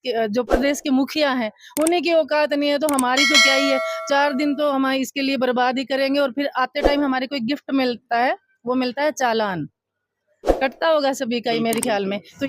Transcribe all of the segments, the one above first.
के जो प्रदेश के मुखिया हैं, उन्हीं की औकात नहीं है, तो हमारी तो क्या ही है। 4 दिन तो हम इसके लिए बर्बाद ही करेंगे और फिर आते टाइम हमारे को एक गिफ्ट मिलता है, वो मिलता है चालान। कटता होगा सभी का ही मेरे ख्याल में। तो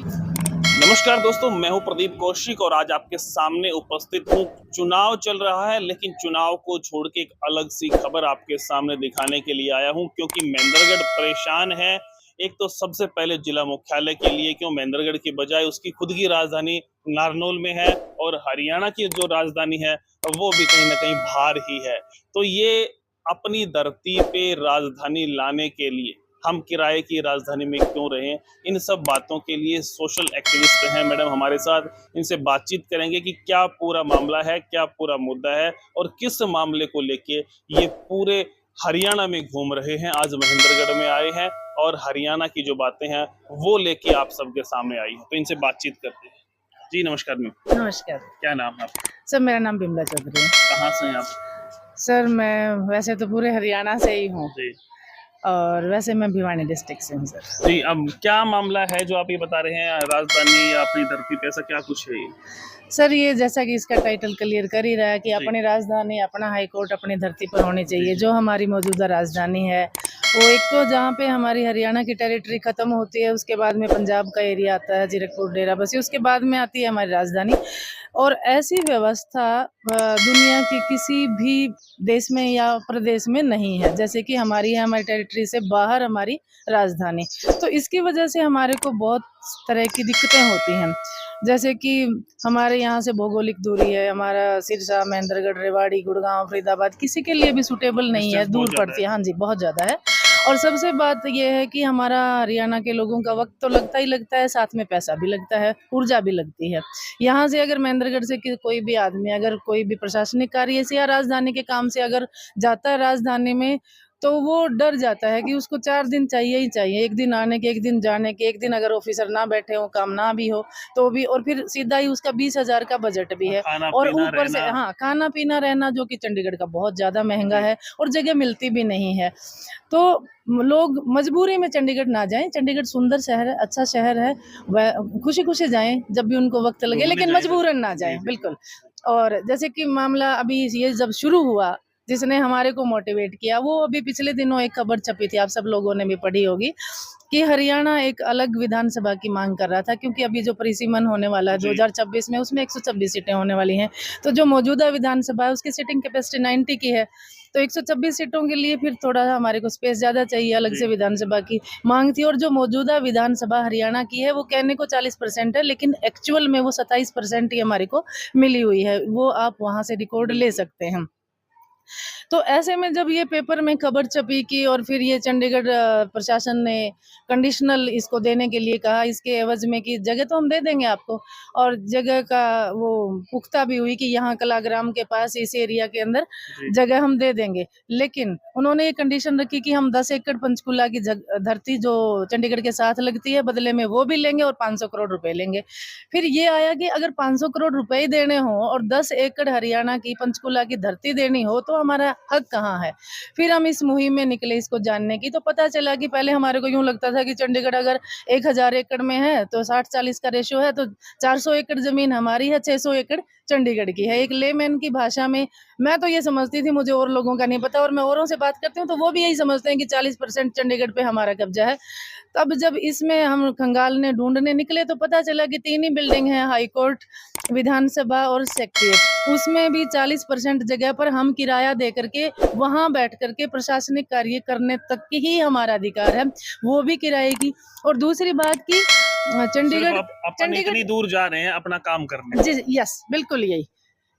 नमस्कार दोस्तों, मैं हूं प्रदीप कौशिक और आज आपके सामने उपस्थित हूं। चुनाव चल रहा है, लेकिन चुनाव को छोड़ के एक अलग सी खबर आपके सामने दिखाने के लिए आया हूं, क्योंकि महेंद्रगढ़ परेशान है। एक तो सबसे पहले जिला मुख्यालय के लिए, क्यों महेंद्रगढ़ की बजाय उसकी खुद की राजधानी नारनौल में है, और हरियाणा की जो राजधानी है वो भी कहीं ना कहीं बाहर ही है। तो ये अपनी धरती पे राजधानी लाने के लिए हम किराए की राजधानी में क्यों रहें, इन सब बातों के लिए सोशल एक्टिविस्ट हैं मैडम हमारे साथ। इनसे बातचीत करेंगे कि क्या पूरा मामला है, क्या पूरा मुद्दा है, और किस मामले को लेके ये पूरे हरियाणा में घूम रहे हैं। आज महेंद्रगढ़ में आए हैं और हरियाणा की जो बातें हैं वो लेके आप सबके सामने आई हैं, तो इनसे बातचीत करते हैं। जी नमस्कार मैम। नमस्कार क्या नाम है आपका? सर, मेरा नाम बिमला चौधरी है। कहाँ से हैं आप? सर, मैं वैसे तो पूरे हरियाणा से ही हूँ जी और वैसे मैं भिवानी डिस्ट्रिक्ट से हूँ सर। जी, अब क्या मामला है जो आप ये बता रहे हैं, राजधानी या अपनी धरती पे, ऐसा क्या कुछ है ये? सर, ये जैसा कि इसका टाइटल क्लियर कर ही रहा है कि जी। अपनी राजधानी, अपना हाई कोर्ट अपनी धरती पर होनी चाहिए। जो हमारी मौजूदा राजधानी है, वो एक तो जहाँ पे हमारी हरियाणा की टेरिटरी खत्म होती है, उसके बाद में पंजाब का एरिया आता है, जीरकपुर, डेराबस्सी, उसके बाद में आती है हमारी राजधानी। और ऐसी व्यवस्था दुनिया के किसी भी देश में या प्रदेश में नहीं है, जैसे कि हमारी है, हमारी टेरिटरी से बाहर हमारी राजधानी। तो इसकी वजह से हमारे को बहुत तरह की दिक्कतें होती हैं, जैसे कि हमारे यहाँ से भौगोलिक दूरी है, हमारा सिरसा, महेंद्रगढ़, रेवाड़ी, गुड़गांव, फरीदाबाद किसी के लिए भी सूटेबल नहीं है, दूर पड़ती है। हाँ जी, बहुत ज़्यादा है। और सबसे बात ये है कि हमारा हरियाणा के लोगों का वक्त तो लगता ही लगता है, साथ में पैसा भी लगता है, ऊर्जा भी लगती है। यहाँ से अगर महेंद्रगढ़ से कोई भी आदमी अगर कोई भी प्रशासनिक कार्य से या राजधानी के काम से अगर जाता है राजधानी में, तो वो डर जाता है कि उसको 4 दिन चाहिए ही चाहिए, 1 दिन आने के, 1 दिन जाने के, 1 दिन अगर ऑफिसर ना बैठे हो, काम ना भी हो तो भी, और फिर सीधा ही उसका 20,000 का बजट भी है, और ऊपर से हाँ, खाना पीना रहना, जो कि चंडीगढ़ का बहुत ज़्यादा महंगा है और जगह मिलती भी नहीं है। तो लोग मजबूरी में चंडीगढ़ ना जाएं। चंडीगढ़ सुंदर शहर है, अच्छा शहर है, वह खुशी खुशी जाएं जब भी उनको वक्त लगे, लेकिन मजबूरन ना जाएं, बिल्कुल। और जैसे कि मामला अभी ये जब शुरू हुआ, जिसने हमारे को मोटिवेट किया, वो अभी पिछले दिनों एक खबर छपी थी, आप सब लोगों ने भी पढ़ी होगी, कि हरियाणा एक अलग विधानसभा की मांग कर रहा था, क्योंकि अभी जो परिसीमन होने वाला है 2026 में, उसमें 126 सीटें होने वाली हैं। तो जो मौजूदा विधानसभा है उसकी सीटिंग कैपेसिटी 90 की है, तो 126 सीटों के लिए फिर थोड़ा हमारे को स्पेस ज़्यादा चाहिए, अलग से विधानसभा की मांग थी। और जो मौजूदा विधानसभा हरियाणा की है वो कहने को 40% है, लेकिन एक्चुअल में वो 27% ही हमारे को मिली हुई है, वो आप वहाँ से रिकॉर्ड ले सकते हैं। तो ऐसे में जब ये पेपर में खबर छपी की, और फिर ये चंडीगढ़ प्रशासन ने कंडीशनल इसको देने के लिए कहा, इसके एवज में कि जगह तो हम दे देंगे आपको, और जगह का वो पुख्ता भी हुई कि यहाँ कलाग्राम के पास इस एरिया के अंदर जगह हम दे देंगे। लेकिन उन्होंने ये कंडीशन रखी कि हम 10 एकड़ पंचकूला की धरती जो चंडीगढ़ के साथ लगती है, बदले में वो भी लेंगे और 500 करोड़ रुपए लेंगे। फिर ये आया कि अगर 500 करोड़ रुपए देने हो और 10 एकड़ हरियाणा की पंचकूला की धरती देनी हो, तो हमारा हक कहाँ है। फिर हम इस मुहिम में निकले इसको जानने की, तो पता चला कि पहले हमारे को यूं लगता था कि चंडीगढ़ अगर 1000 एकड़ में है तो 60-40 का रेशियो है, तो 400 एकड़ जमीन हमारी है, 600 एकड़ चंडीगढ़ की है। एक लेमैन की भाषा में मैं तो ये समझती थी, मुझे और लोगों का नहीं पता, और मैं औरों से बात करती हूँ तो वो भी यही समझते हैं कि 40% चंडीगढ़ पे हमारा कब्जा है। तब जब इसमें हम खंगालने ढूंढने निकले तो पता चला कि 3 ही बिल्डिंग है, हाई कोर्ट, विधानसभा और सेक्रेटेरिएट। उसमें भी 40% जगह पर हम किराया दे करके वहां बैठ करके प्रशासनिक कार्य करने तक की ही हमारा अधिकार है, वो भी किराए की। और दूसरी बात की चंडीगढ़ इतनी दूर जा रहे हैं अपना काम करने। जी, यस, बिल्कुल यही,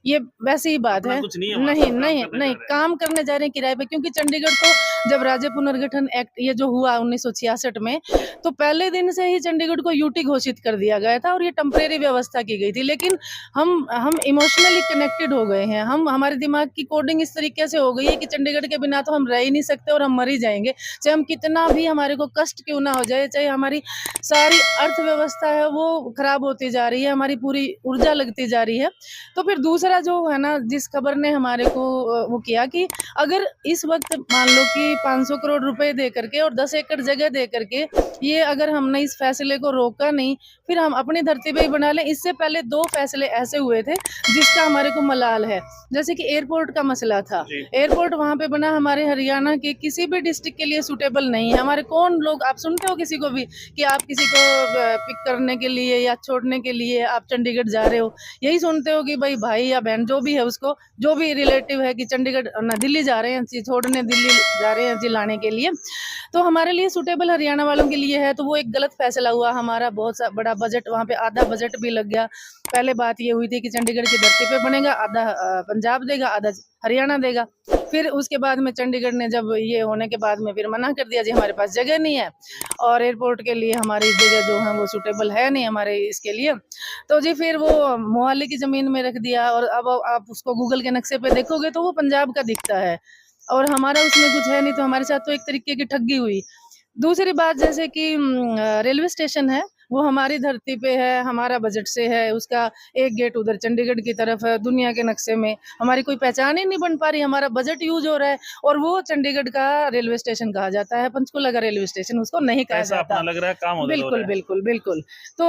ये वैसे ही बात है। कुछ नहीं है, नहीं, काम करने जा रहे हैं किराए पे, क्योंकि चंडीगढ़ तो जब राज्य पुनर्गठन एक्ट ये जो हुआ 1966 में, तो पहले दिन से ही चंडीगढ़ को यूटी घोषित कर दिया गया था और ये टेम्परेरी व्यवस्था की गई थी। लेकिन हम इमोशनली कनेक्टेड हो गए हैं, हमारे दिमाग की कोडिंग इस तरीके से हो गई है कि चंडीगढ़ के बिना तो हम रह ही नहीं सकते और हम मर ही जाएंगे, चाहे हम कितना भी हमारे को कष्ट क्यों ना हो जाए, चाहे हमारी सारी अर्थव्यवस्था है वो खराब होती जा रही है, हमारी पूरी ऊर्जा लगती जा रही है। तो फिर दूसरा जो है ना, जिस खबर ने हमारे को वो किया कि अगर इस वक्त मान लो कि कि 500 करोड़ रुपए दे करके और 10 एकड़ जगह दे करके, ये अगर हमने इस फैसले को रोका नहीं, फिर हम अपनी धरती पे ही बना लें। इससे पहले 2 फैसले ऐसे हुए थे जिसका हमारे को मलाल है। जैसे कि एयरपोर्ट का मसला था, जी। एयरपोर्ट वहाँ पे बना हमारे हरियाणा के किसी भी डिस्ट्रिक्ट के लिए सूटेबल नहीं है। हमारे कौन लोग, आप सुनते हो किसी को भी कि आप किसी को पिक करने के लिए या छोड़ने के लिए आप चंडीगढ़ जा रहे हो, यही सुनते हो कि भाई या बहन जो भी है, उसको जो भी रिलेटिव है कि चंडीगढ़ ना दिल्ली जा रहे हैं छोड़ने, दिल्ली जा रहे हैं जिलाने के लिए। तो हमारे लिए सूटेबल हरियाणा वालों के लिए है, तो वो एक गलत फैसला हुआ। हमारा बहुत बड़ा बजट, वहाँ पे आधा बजट भी लग गया। पहले बात ये हुई थी कि चंडीगढ़ की धरती पे बनेगा, आधा पंजाब देगा, आधा हरियाणा देगा। फिर उसके बाद में चंडीगढ़ ने जब ये होने के बाद में फिर मना कर दिया, जी हमारे पास जगह नहीं है और एयरपोर्ट के लिए हमारी जगह जो है वो सूटेबल है नहीं हमारे इसके लिए। तो जी फिर वो मोहाली की ज़मीन में रख दिया, और अब आप उसको गूगल के नक्शे पे देखोगे तो वो पंजाब का दिखता है और हमारा उसमें कुछ है नहीं। तो हमारे साथ तो एक तरीके की ठगी हुई। दूसरी बात, जैसे कि रेलवे स्टेशन है, वो हमारी धरती पे है, हमारा बजट से है, उसका एक गेट उधर चंडीगढ़ की तरफ है। दुनिया के नक्शे में हमारी कोई पहचान ही नहीं बन पा रही, हमारा बजट यूज हो रहा है और वो चंडीगढ़ का रेलवे स्टेशन कहा जाता है, पंचकुला का रेलवे स्टेशन उसको नहीं कहा ऐसा जाता। अपना लग रहा है, काम उधर हो बिल्कुल रहा है। बिल्कुल बिल्कुल। तो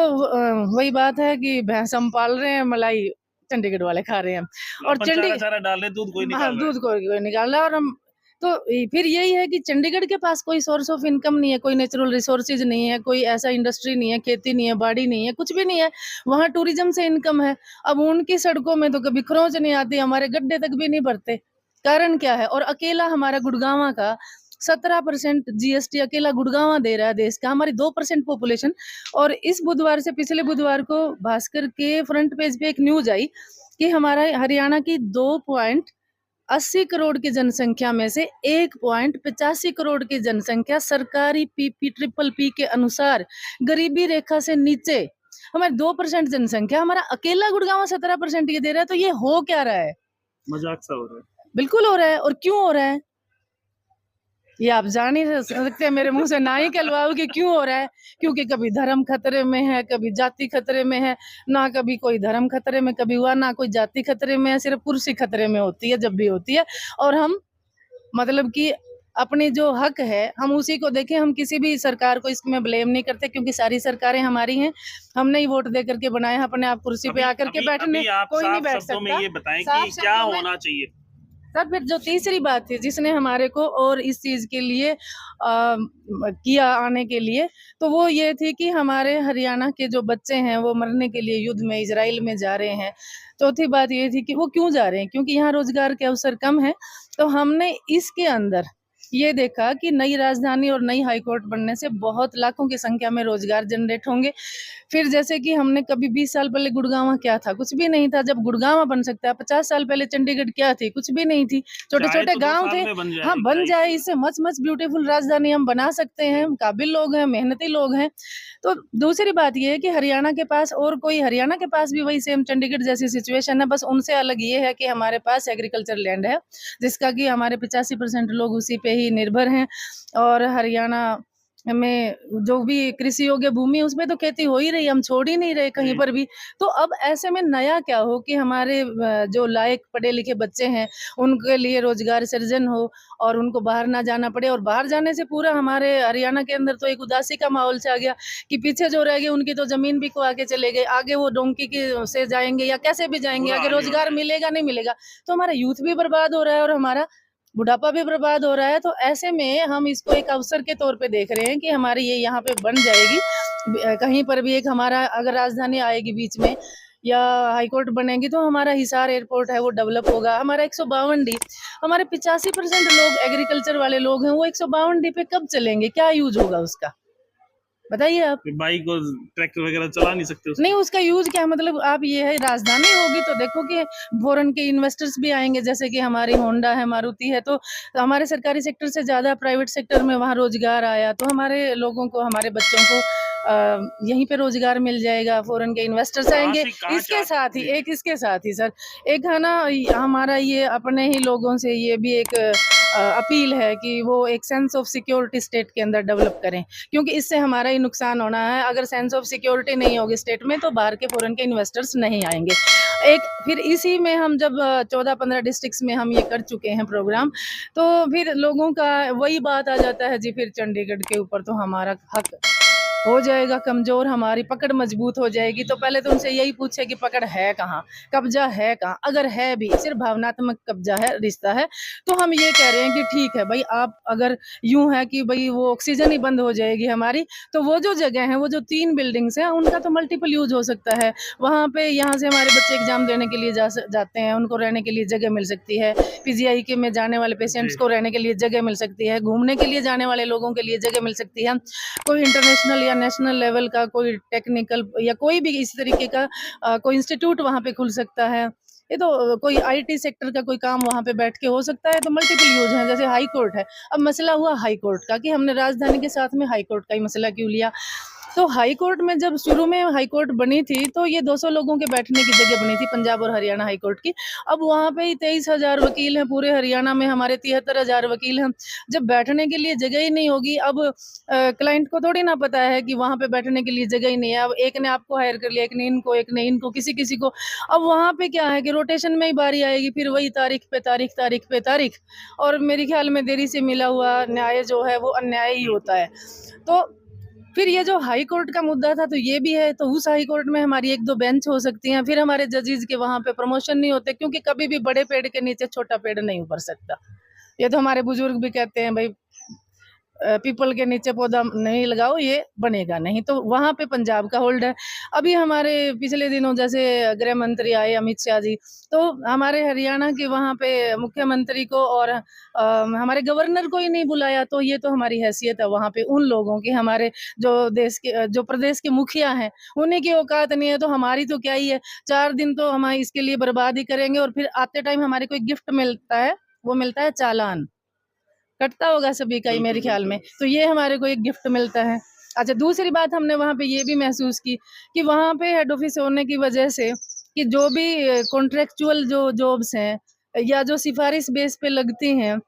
वही बात है कि भैंस हम पाल रहे हैं, मलाई चंडीगढ़ वाले खा रहे हैं। और अपन चारा डाल रहे, दूध कोई निकाल रहा है। दूध कोई निकाल रहा है। और हम तो फिर यही है कि चंडीगढ़ के पास कोई सोर्स ऑफ इनकम नहीं है, कोई नेचुरल रिसोर्सेज नहीं है, कोई ऐसा इंडस्ट्री नहीं है, खेती नहीं है, बाड़ी नहीं है, कुछ भी नहीं है। वहाँ टूरिज्म से इनकम है। अब उनकी सड़कों में तो कभी खरोंच नहीं आती, हमारे गड्ढे तक भी नहीं भरते। कारण क्या है? और अकेला हमारा गुड़गांव का 17% जीएसटी अकेला गुड़गांव दे रहा है देश का, हमारी 2% पॉपुलेशन। और इस बुधवार से पिछले बुधवार को भास्कर के फ्रंट पेज पे एक न्यूज आई कि हमारा हरियाणा की 2.80 करोड़ की जनसंख्या में से 1.85 करोड़ की जनसंख्या सरकारी पीपी ट्रिपल पी के अनुसार गरीबी रेखा से नीचे। हमारी 2% जनसंख्या, हमारा अकेला गुड़गांव 17% ये दे रहा है। तो ये हो क्या रहा है? मजाक सा हो रहा है। बिल्कुल हो रहा है। और क्यों हो रहा है ये आप जान ही सकते हैं, मेरे मुंह से ना ही कहलवाओ कि क्यों हो रहा है। क्योंकि कभी धर्म खतरे में है, कभी जाति खतरे में है। ना कभी कोई धर्म खतरे में कभी हुआ, ना कोई जाति खतरे में है, सिर्फ कुर्सी खतरे में होती है जब भी होती है। और हम मतलब कि अपनी जो हक है हम उसी को देखें। हम किसी भी सरकार को इसमें ब्लेम नहीं करते, क्योंकि सारी सरकारें हमारी हैं, हमने ही वोट दे करके बनाए हैं। अपने आप कुर्सी पे आकर के बैठने कोई नहीं बैठ सकता। में ये बताएं कि क्या होना चाहिए सर, फिर जो तीसरी बात थी जिसने हमारे को और इस चीज के लिए किया आने के लिए, तो वो ये थी कि हमारे हरियाणा के जो बच्चे हैं वो मरने के लिए युद्ध में इजराइल में जा रहे हैं। चौथी बात ये थी कि वो क्यों जा रहे हैं, क्योंकि यहाँ रोजगार के अवसर कम है। तो हमने इसके अंदर ये देखा कि नई राजधानी और नई हाईकोर्ट बनने से बहुत लाखों की संख्या में रोजगार जनरेट होंगे। फिर जैसे कि हमने कभी 20 साल पहले गुड़गांव क्या था, कुछ भी नहीं था। जब गुड़गांव बन सकता है, 50 साल पहले चंडीगढ़ क्या थी, कुछ भी नहीं थी, छोटे छोटे गांव थे। हाँ, बन जाए, इससे मच मच ब्यूटीफुल राजधानी हम बना सकते हैं। काबिल लोग हैं, मेहनती लोग हैं। तो दूसरी बात ये है कि हरियाणा के पास और कोई, हरियाणा के पास भी वही सेम चंडीगढ़ जैसी सिचुएशन है, बस उनसे अलग ये है कि हमारे पास एग्रीकल्चर लैंड है, जिसका कि हमारे 85% लोग उसी पे ही निर्भर हैं। और हरियाणा में जो भी कृषि योग्य भूमि उसमें तो खेती हो ही रही, हम छोड़ ही नहीं रहे कहीं पर भी। तो अब ऐसे में नया क्या हो कि हमारे जो लायक पढ़े लिखे बच्चे हैं उनके लिए रोजगार सृजन हो और उनको बाहर ना जाना पड़े। और बाहर जाने से पूरा हमारे हरियाणा के अंदर तो एक उदासी का माहौल छा गया कि पीछे जो रह गए उनकी तो जमीन भी को आके चले गए, आगे वो डोंकी की से जाएंगे या कैसे भी जाएंगे, आगे रोजगार मिलेगा नहीं मिलेगा। तो हमारा यूथ भी बर्बाद हो रहा है और हमारा बुढ़ापा भी बर्बाद हो रहा है। तो ऐसे में हम इसको एक अवसर के तौर पे देख रहे हैं कि हमारी ये यहाँ पे बन जाएगी। कहीं पर भी एक हमारा अगर राजधानी आएगी बीच में या हाईकोर्ट बनेगी तो हमारा हिसार एयरपोर्ट है वो डेवलप होगा। हमारा 152 डी, हमारे 85% लोग एग्रीकल्चर वाले लोग हैं, वो 152 डी पे कब चलेंगे, क्या यूज होगा उसका, बताइए आप। बाइक और ट्रैक्टर वगैरह चला नहीं सकते नहीं, उसका यूज क्या, मतलब आप ये है राजधानी होगी तो देखो कि फॉरेन के इन्वेस्टर्स भी आएंगे, जैसे कि हमारी होंडा है, मारुति है। तो हमारे सरकारी सेक्टर से ज्यादा प्राइवेट सेक्टर में वहाँ रोजगार आया तो हमारे लोगों को, हमारे बच्चों को यहीं पे रोजगार मिल जाएगा, फॉरेन के इन्वेस्टर्स आएंगे। इसके साथ ही सर एक है ना, हमारा ये अपने ही लोगों से ये भी एक अपील है कि वो एक सेंस ऑफ सिक्योरिटी स्टेट के अंदर डेवलप करें, क्योंकि इससे हमारा ही नुकसान होना है। अगर सेंस ऑफ सिक्योरिटी नहीं होगी स्टेट में तो बाहर के फॉरेन के इन्वेस्टर्स नहीं आएंगे। एक फिर इसी में हम जब 14-15 डिस्ट्रिक्ट्स में हम ये कर चुके हैं प्रोग्राम, तो फिर लोगों का वही बात आ जाता है जी, फिर चंडीगढ़ के ऊपर तो हमारा हक हो जाएगा कमज़ोर, हमारी पकड़ मजबूत हो जाएगी। तो पहले तो उनसे यही पूछे कि पकड़ है कहाँ? कब्ज़ा है कहाँ? अगर है भी, सिर्फ़ भावनात्मक कब्ज़ा है, रिश्ता है, तो हम ये कह रहे हैं कि ठीक है भई, आप अगर यूँ है कि भई वो ऑक्सीजन ही बंद हो जाएगी हमारी, तो वो जो जगह है, वो जो 3 बिल्डिंग्स हैं, उनका तो मल्टीपल यूज़ हो सकता है। वहाँ पे यहाँ से हमारे बच्चे एग्ज़ाम देने के लिए जाते हैं, उनको रहने के लिए जगह मिल सकती है। पीजीआई में जाने वाले पेशेंट्स को रहने के लिए जगह मिल सकती है, घूमने के लिए जाने वाले लोगों के लिए जगह मिल सकती है। कोई इंटरनेशनल या नेशनल लेवल का कोई टेक्निकल या कोई भी इस तरीके का कोई इंस्टीट्यूट वहाँ पे खुल सकता है। ये तो कोई आईटी सेक्टर का कोई काम वहाँ पे बैठ के हो सकता है, तो मल्टीपल यूज़ है। जैसे हाई कोर्ट है, अब मसला हुआ हाई कोर्ट का कि हमने राजधानी के साथ में हाई कोर्ट का ही मसला क्यों लिया? तो हाई कोर्ट में जब शुरू में हाई कोर्ट बनी थी, तो ये 200 लोगों के बैठने की जगह बनी थी, पंजाब और हरियाणा हाई कोर्ट की। अब वहाँ पे ही 23,000 वकील हैं, पूरे हरियाणा में हमारे 73,000 वकील हैं। जब बैठने के लिए जगह ही नहीं होगी, अब क्लाइंट को थोड़ी ना पता है कि वहाँ पे बैठने के लिए जगह ही नहीं है। अब एक ने आपको हायर कर लिया, एक ने इनको, किसी को। अब वहाँ पे क्या है कि रोटेशन में ही बारी आएगी, फिर वही तारीख पे तारीख, तारीख पे तारीख, और मेरे ख्याल में देरी से मिला हुआ न्याय जो है, वो अन्याय ही होता है। तो फिर ये जो हाई कोर्ट का मुद्दा था, तो ये भी है, तो उस हाई कोर्ट में हमारी 1-2 बेंच हो सकती हैं। फिर हमारे जजेस के वहाँ पे प्रमोशन नहीं होते, क्योंकि कभी भी बड़े पेड़ के नीचे छोटा पेड़ नहीं उभर सकता। ये तो हमारे बुजुर्ग भी कहते हैं, भई पीपल के नीचे पौधा नहीं लगाओ, ये बनेगा नहीं। तो वहाँ पे पंजाब का होल्ड है। अभी हमारे पिछले दिनों जैसे गृह मंत्री आए अमित शाह जी, तो हमारे हरियाणा के वहाँ पे मुख्यमंत्री को और हमारे गवर्नर को ही नहीं बुलाया, तो ये तो हमारी हैसियत है वहाँ पे उन लोगों की, हमारे जो प्रदेश के मुखिया हैं, उन्हीं की औकात नहीं है, तो हमारी तो क्या ही है। 4 दिन तो हम इसके लिए बर्बाद ही करेंगे, और फिर आते टाइम हमारे को एक गिफ्ट मिलता है, वो मिलता है चालान। कटता होगा सभी का ही मेरे ख्याल में, तो ये हमारे को एक गिफ्ट मिलता है। अच्छा, दूसरी बात हमने वहाँ पे ये भी महसूस की कि वहाँ पे हेड ऑफिस होने की वजह से कि जो भी कॉन्ट्रेक्चुअल जो जॉब्स हैं या जो सिफारिश बेस पे लगती हैं,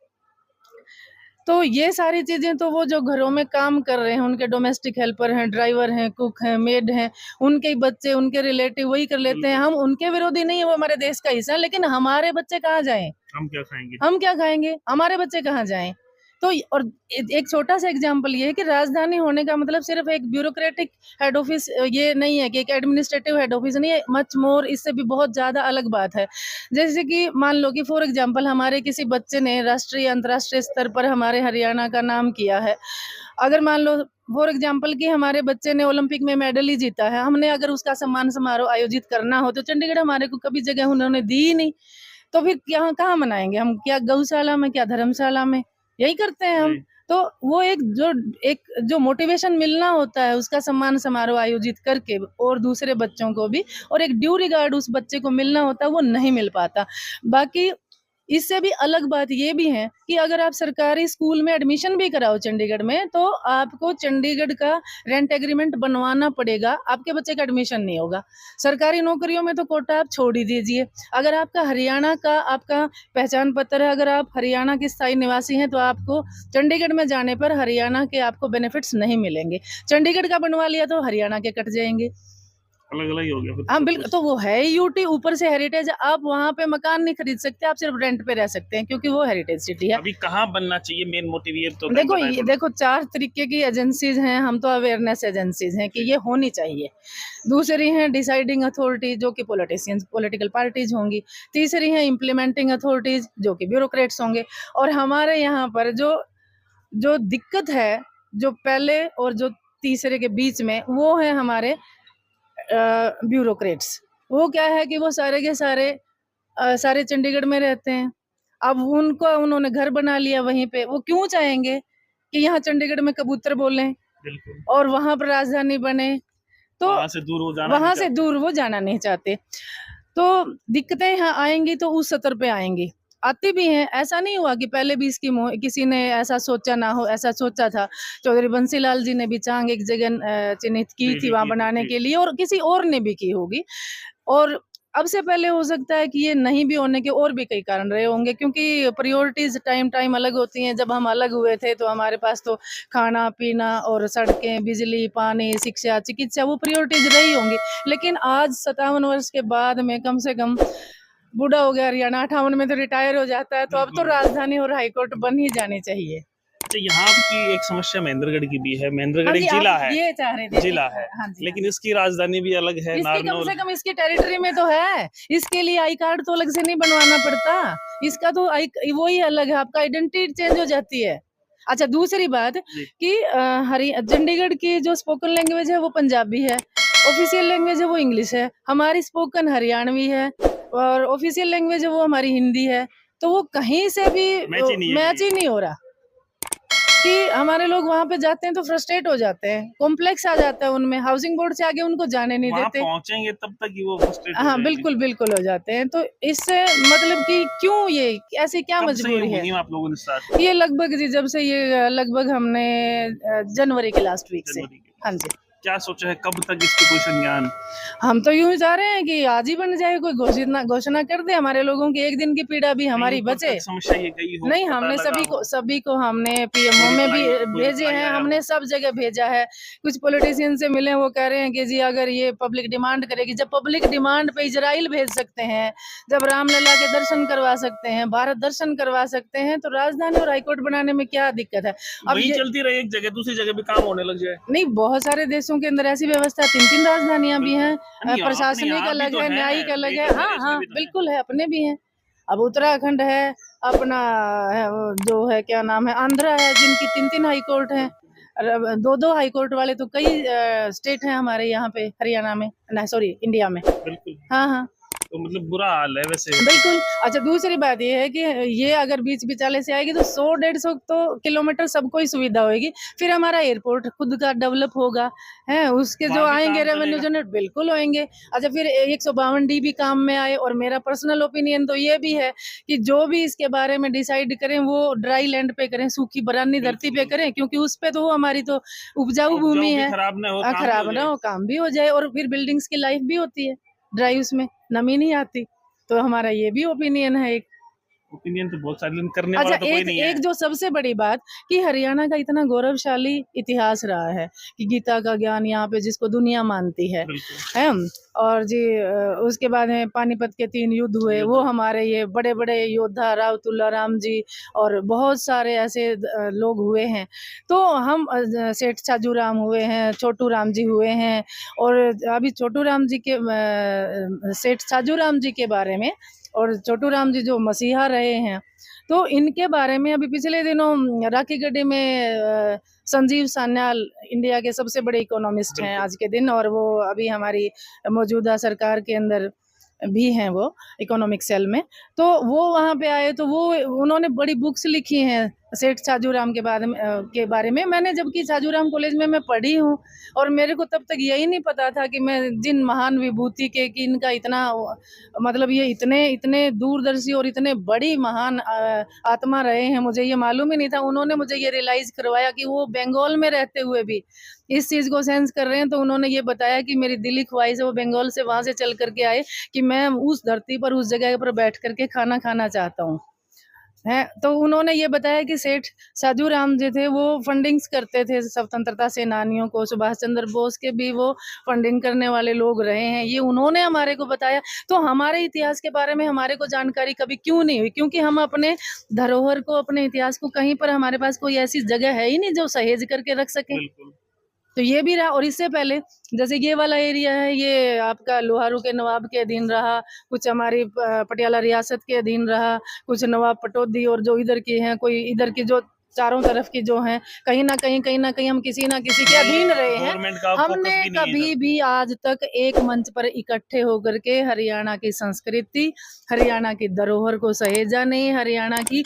तो ये सारी चीज़ें तो वो जो घरों में काम कर रहे हैं, उनके डोमेस्टिक हेल्पर हैं, ड्राइवर हैं, कुक हैं, मेड हैं, उनके ही बच्चे, उनके रिलेटिव वही कर लेते हैं। हम उनके विरोधी नहीं है, वो हमारे देश का हिस्सा है, लेकिन हमारे बच्चे कहाँ जाएँ? हम क्या खाएंगे? हम क्या खाएँगे? हमारे बच्चे कहाँ जाएँ? तो और एक छोटा-सा एग्ज़ाम्पल ये है कि राजधानी होने का मतलब सिर्फ़ एक ब्यूरोक्रेटिक हेड ऑफ़िस ये नहीं है कि एक एडमिनिस्ट्रेटिव हेड ऑफ़िस नहीं है, मच मोर, इससे भी बहुत ज़्यादा अलग बात है। जैसे कि मान लो कि फ़ॉर एग्ज़ाम्पल हमारे किसी बच्चे ने राष्ट्रीय, अंतर्राष्ट्रीय स्तर पर हमारे हरियाणा का नाम किया है। अगर मान लो फ़ॉर एग्ज़ाम्पल कि हमारे बच्चे ने ओलंपिक में मेडल ही जीता है, हमने अगर उसका सम्मान समारोह आयोजित करना हो, तो चंडीगढ़ हमारे को कभी जगह उन्होंने दी ही नहीं। तो फिर यहाँ कहाँ मनाएँगे हम? क्या गौशाला में, क्या धर्मशाला में? यही करते हैं हम। तो वो एक जो मोटिवेशन मिलना होता है, उसका सम्मान समारोह आयोजित करके और दूसरे बच्चों को भी, और एक ड्यू रिगार्ड उस बच्चे को मिलना होता है, वो नहीं मिल पाता। बाकी इससे भी अलग बात ये भी है कि अगर आप सरकारी स्कूल में एडमिशन भी कराओ चंडीगढ़ में, तो आपको चंडीगढ़ का रेंट एग्रीमेंट बनवाना पड़ेगा, आपके बच्चे का एडमिशन नहीं होगा। सरकारी नौकरियों में तो कोटा आप छोड़ ही दीजिए। अगर आपका हरियाणा का आपका पहचान पत्र है, अगर आप हरियाणा के स्थायी निवासी हैं, तो आपको चंडीगढ़ में जाने पर हरियाणा के आपको बेनिफिट्स नहीं मिलेंगे। चंडीगढ़ का बनवा लिया तो हरियाणा के कट जाएँगे। अलग-अलग ही हो गया फिर हाँ, सब बिल्कुल, कुछ। तो वो है ही यूटी, ऊपर से हेरिटेज, आप वहाँ पे मकान नहीं खरीद सकते, आप सिर्फ रेंट पे रह सकते हैं, क्योंकि वो हेरिटेज सिटी है। अभी कहाँ बनना चाहिए, मेन मोटिव ये तो देखो बताएं ये थोड़ा। देखो 4 तरीके की एजेंसीज़ हैं, हम तो अवेयरनेस एजेंसीज़ हैं कि ये होनी चाहिए। दूसरी हैं डिसाइडिंग अथॉरिटी, जो कि पॉलिटिशियंस, पॉलिटिकल पार्टीज़ होंगी। तीसरी हैं इम्प्लीमेंटिंग अथॉरिटीज़, जो कि ब्यूरोक्रेट्स होंगे। और हमारे यहाँ पर जो जो दिक्कत है, जो पहले और जो तीसरे के बीच में, वो है हमारे ब्यूरोक्रेट्स। वो क्या है कि वो सारे के सारे सारे चंडीगढ़ में रहते हैं। अब उनको उन्होंने घर बना लिया वहीं पे, वो क्यों चाहेंगे कि यहाँ चंडीगढ़ में कबूतर बोलें बिल्कुल। और वहाँ पर राजधानी बने? तो वहाँ से दूर वो जाना नहीं वहाँ से चाहते। दूर वो जाना नहीं चाहते। तो दिक्कतें यहाँ आएँगी तो उस स्तर पे आएँगी। आती भी हैं, ऐसा नहीं हुआ कि पहले भी इसकी किसी ने ऐसा सोचा ना हो, ऐसा सोचा था। चौधरी बंसीलाल जी ने भी चांग एक जगह चिन्हित की जी, थी जी, वहाँ जी, बनाने जी। के लिए, और किसी और ने भी की होगी। और अब से पहले हो सकता है कि ये नहीं भी होने के और भी कई कारण रहे होंगे, क्योंकि प्रायोरिटीज टाइम अलग होती हैं। जब हम अलग हुए थे तो हमारे पास तो खाना पीना और सड़कें, बिजली, पानी, शिक्षा, चिकित्सा वो प्रायोरिटीज रही होंगी। लेकिन आज 57 वर्ष के बाद में कम से कम बूढ़ा हो गया हरियाणा, 58 में तो रिटायर हो जाता है, तो अब तो राजधानी और हाईकोर्ट बन ही जानी चाहिए। तो यहाँ की एक समस्या महेंद्रगढ़ की भी है। हाँ महेंद्रगढ़ जी, एक जिला आप है, ये चाह रहे थे। जिला है, हाँ जी, लेकिन इसकी राजधानी भी अलग है, इसकी कम नारनौल। से कम इसकी टेरिटरी में तो है। इसके लिए आई कार्ड तो अलग से नहीं बनवाना पड़ता। इसका तो वही अलग है, आपका आइडेंटिटी चेंज हो जाती है। अच्छा, दूसरी बात जी। कि चंडीगढ़ की जो स्पोकन लैंग्वेज है वो पंजाबी है, ऑफिशियल लैंग्वेज है वो इंग्लिश है। हमारी स्पोकन हरियाणवी है और ऑफिशियल लैंग्वेज है वो हमारी हिंदी है। तो वो कहीं से भी मैच ही नहीं हो रहा कि हमारे लोग वहां पे जाते हैं तो फ्रस्ट्रेट हो जाते हैं, कॉम्प्लेक्स आ जाता है उनमें, हाउसिंग बोर्ड से आगे उनको जाने नहीं वहाँ देते। पहुंचेंगे तब तक ही वो फ्रस्ट्रेट हो हाँ, जाएंगे। बिल्कुल बिल्कुल हो जाते हैं। तो इससे मतलब कि क्यों ये ऐसी क्या कब से ये मजबूरी है? मुहिम आप लोगों ने स्टार्ट ये लगभग जी, जब से ये लगभग हमने जनवरी के लास्ट वीक से। जनवरी के? हाँ जी, क्या सोचा है, कब तक इस पे कोई संज्ञान? हम तो यूं ही चाह रहे हैं कि आज ही बन जाए, कोई घोषणा कर दे, हमारे लोगों की एक दिन की पीड़ा भी हमारी कहीं ऊपर बचे। तक समस्या ये गई हो, नहीं, पता हमने लगा हो? सभी को हमने पीएमओ में भी कोई भेजे रिप्लाई हैं, आया हमने हो? सब जगह भेजा है। कुछ पॉलिटिशियन से मिले, वो कह रहे हैं कि जी अगर ये पब्लिक डिमांड करेगी, जब पब्लिक डिमांड पे इजराइल भेज सकते हैं, जब रामलला के दर्शन करवा सकते हैं, भारत दर्शन करवा सकते हैं, तो राजधानी और हाईकोर्ट बनाने में क्या दिक्कत है? अब वही ये चलती रहे, एक जगह दूसरी जगह भी काम होने लग जाए। नहीं, बहुत सारे देशों के अंदर ऐसी व्यवस्था, 3-3 राजधानियां भी हैं, नहीं, अपने प्रशासनिक यहाँ भी अलग तो है, है, न्यायिक अलग है। देश हाँ विदेश में हाँ, भी तो है। बिल्कुल है, अपने भी हैं। अब उत्तराखंड है, अपना वो जो है क्या नाम है, आंध्रा है, जिनकी 3-3 हाई कोर्ट हैं। 2-2 हाई कोर्ट वाले तो कई स्टेट हैं हमारे यहाँ पे, हरियाणा में, ना सॉरी इंडिया में। बिल्कुल। हाँ हाँ, तो मतलब बुरा हाल है वैसे। बिल्कुल। अच्छा, दूसरी बात ये है कि ये अगर बीच बिचाले से आएगी तो 100-150 तो किलोमीटर सबको ही सुविधा होगी। फिर हमारा एयरपोर्ट खुद का डेवलप होगा, है उसके जो वहाँ भी आएंगे काम रेवेन्यू चलेगा। जनरेट बिल्कुल होंगे। अच्छा, फिर 152 डी भी काम में आए। और मेरा पर्सनल ओपिनियन तो ये भी है कि जो भी इसके बारे में डिसाइड करें वो ड्राई लैंड पे करें, सूखी बरानी धरती पे करें, क्योंकि उस पे तो वो हमारी तो उपजाऊ भूमि भी है। खराब ना हो, काम भी खराब हो ना जाए। हो, काम भी हो जाए, और फिर बिल्डिंग्स की लाइफ भी होती है ड्राई, उसमें नमी नहीं आती। तो हमारा ये भी ओपिनियन है एक। ओपिनियन तो बहुत सारे, लेकिन करने अच्छा, वाला तो कोई एक नहीं है। एक जो सबसे बड़ी बात कि हरियाणा का इतना गौरवशाली इतिहास रहा है कि गीता का ज्ञान यहाँ पे जिसको दुनिया मानती है और जी उसके बाद में पानीपत के 3 युद्ध हुए, वो हमारे ये बड़े बड़े योद्धा राव तुलाराम जी और बहुत सारे ऐसे लोग हुए हैं। तो हम सेठ छाजू राम हुए हैं, छोटू राम जी हुए हैं। और अभी छोटू राम जी के सेठ छाजू राम जी के बारे में, और छोटू राम जी जो मसीहा रहे हैं, तो इनके बारे में अभी पिछले दिनों राखी गढ़ी में संजीव सान्याल इंडिया के सबसे बड़े इकोनॉमिस्ट हैं आज के दिन, और वो अभी हमारी मौजूदा सरकार के अंदर भी हैं, वो इकोनॉमिक सेल में। तो वो वहाँ पे आए, तो वो उन्होंने बड़ी बुक्स लिखी हैं सेठ छाजूराम के बारे में। मैंने जबकि छाजूराम कॉलेज में मैं पढ़ी हूँ, और मेरे को तब तक यही नहीं पता था कि मैं जिन महान विभूति के कि इनका इतना मतलब ये इतने इतने दूरदर्शी और इतने बड़ी महान आत्मा रहे हैं, मुझे ये मालूम ही नहीं था। उन्होंने मुझे ये रियलाइज करवाया कि वो बंगाल में रहते हुए भी इस चीज को सेंस कर रहे हैं। तो उन्होंने ये बताया कि मेरी दिली ख्वाहिश है, वो बंगाल से वहां से चल करके आए, कि मैं उस धरती पर उस जगह पर बैठ करके खाना खाना चाहता हूँ, है। तो उन्होंने ये बताया कि सेठ साधु राम जी थे, वो फंडिंग्स करते थे स्वतंत्रता सेनानियों को, सुभाष चंद्र बोस के भी वो फंडिंग करने वाले लोग रहे हैं, ये उन्होंने हमारे को बताया। तो हमारे इतिहास के बारे में हमारे को जानकारी कभी क्यों नहीं हुई? क्योंकि हम अपने धरोहर को, अपने इतिहास को, कहीं पर हमारे पास कोई ऐसी जगह है ही नहीं जो सहेज करके रख सके। तो ये भी रहा। और इससे पहले जैसे ये वाला एरिया है, ये आपका लोहारू के नवाब के अधीन रहा, कुछ हमारी पटियाला रियासत के अधीन रहा, कुछ नवाब पटौदी, और जो इधर की हैं, कोई इधर की, जो चारों तरफ की जो हैं, कहीं ना कहीं हम किसी ना किसी के अधीन रहे हैं। हमने कभी भी आज तक एक मंच पर इकट्ठे होकर के हरियाणा की संस्कृति, हरियाणा की धरोहर को सहेजा नहीं। हरियाणा की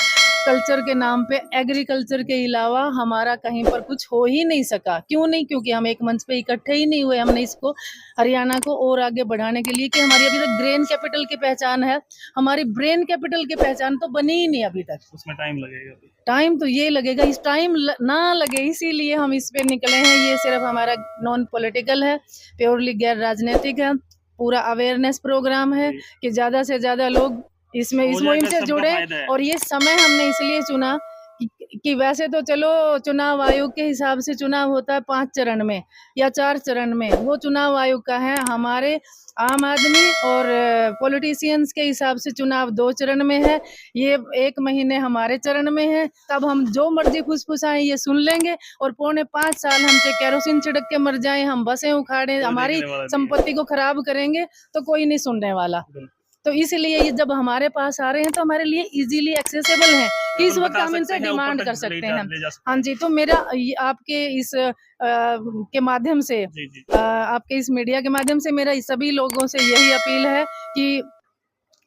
कल्चर के नाम पे एग्रीकल्चर के अलावा हमारा कहीं पर कुछ हो ही नहीं सका। क्यों नहीं? क्योंकि हम एक मंच पे इकट्ठे ही नहीं हुए। हमने इसको, हरियाणा को और आगे बढ़ाने के लिए, कि हमारी अभी तक ग्रेन कैपिटल की पहचान है, हमारी ब्रेन कैपिटल की पहचान तो बनी ही नहीं अभी तक। उसमें टाइम लगेगा। टाइम तो ये लगेगा, इस टाइम ना लगे, इसीलिए हम इस पे निकले हैं। ये सिर्फ हमारा नॉन पॉलिटिकल है, प्योरली गैर राजनीतिक है। पूरा अवेयरनेस प्रोग्राम है कि ज़्यादा से ज़्यादा लोग इसमें इस मुहिम से जुड़े। और ये समय हमने इसलिए चुना कि वैसे तो चलो चुनाव आयोग के हिसाब से चुनाव होता है 5 चरण में या 4 चरण में, वो चुनाव आयोग का है। हमारे आम आदमी और पॉलिटिशियंस के हिसाब से चुनाव 2 चरण में है। ये 1 महीने हमारे चरण में है, तब हम जो मर्जी फुसफुसाएं ये सुन लेंगे और पौने 5 साल हम चाहे केरोसिन छिड़क के मर जाएं, हम बसें उखाड़ें, हमारी संपत्ति को खराब करेंगे तो कोई नहीं सुनने वाला। तो इसलिए ये जब हमारे पास आ रहे हैं तो हमारे लिए इजीली एक्सेसिबल है कि इस वक्त हम इनसे डिमांड कर सकते हैं। हाँ जी, तो मेरा आपके इस के माध्यम से, आपके इस मीडिया के माध्यम से मेरा सभी लोगों से यही अपील है कि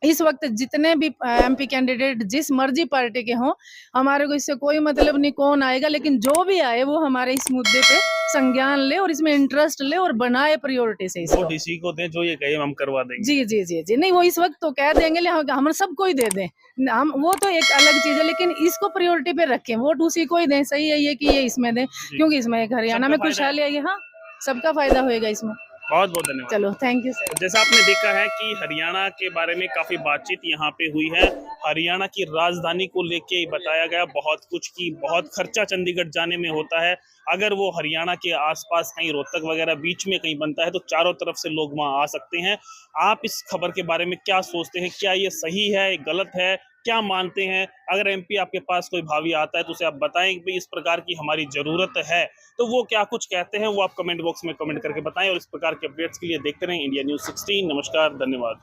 इस वक्त जितने भी एमपी कैंडिडेट जिस मर्जी पार्टी के हों, हमारे को इससे कोई मतलब नहीं कौन आएगा, लेकिन जो भी आए वो हमारे इस मुद्दे पे संज्ञान ले और इसमें इंटरेस्ट ले और बनाए प्रायोरिटी से इसको। वोट इसी को दें जो ये कहे हम करवा देंगे। जी जी जी जी, नहीं वो इस वक्त तो कह देंगे, हम सबको ही दे दें, हम वो तो एक अलग चीज है, लेकिन इसको प्रायोरिटी पे रखें, वोट उसी को ही दें। सही है ये कि ये इसमें दें, क्योंकि इसमें एक हरियाणा में खुशहाली आएगी। हाँ, सबका फायदा होएगा इसमें। बहुत बहुत धन्यवाद। चलो, थैंक यू सर। जैसा आपने देखा है कि हरियाणा के बारे में काफी बातचीत यहाँ पे हुई है। हरियाणा की राजधानी को लेके बताया गया बहुत कुछ कि बहुत खर्चा चंडीगढ़ जाने में होता है। अगर वो हरियाणा के आसपास कहीं रोहतक वगैरह बीच में कहीं बनता है तो चारों तरफ से लोग वहां आ सकते हैं। आप इस खबर के बारे में क्या सोचते हैं? क्या ये सही है, गलत है, क्या मानते हैं? अगर एमपी आपके पास कोई भावी आता है तो उसे आप बताएं कि इस प्रकार की हमारी जरूरत है, तो वो क्या कुछ कहते हैं वो आप कमेंट बॉक्स में कमेंट करके बताएं। और इस प्रकार के अपडेट्स के लिए देखते रहें इंडिया न्यूज़ 16। नमस्कार, धन्यवाद।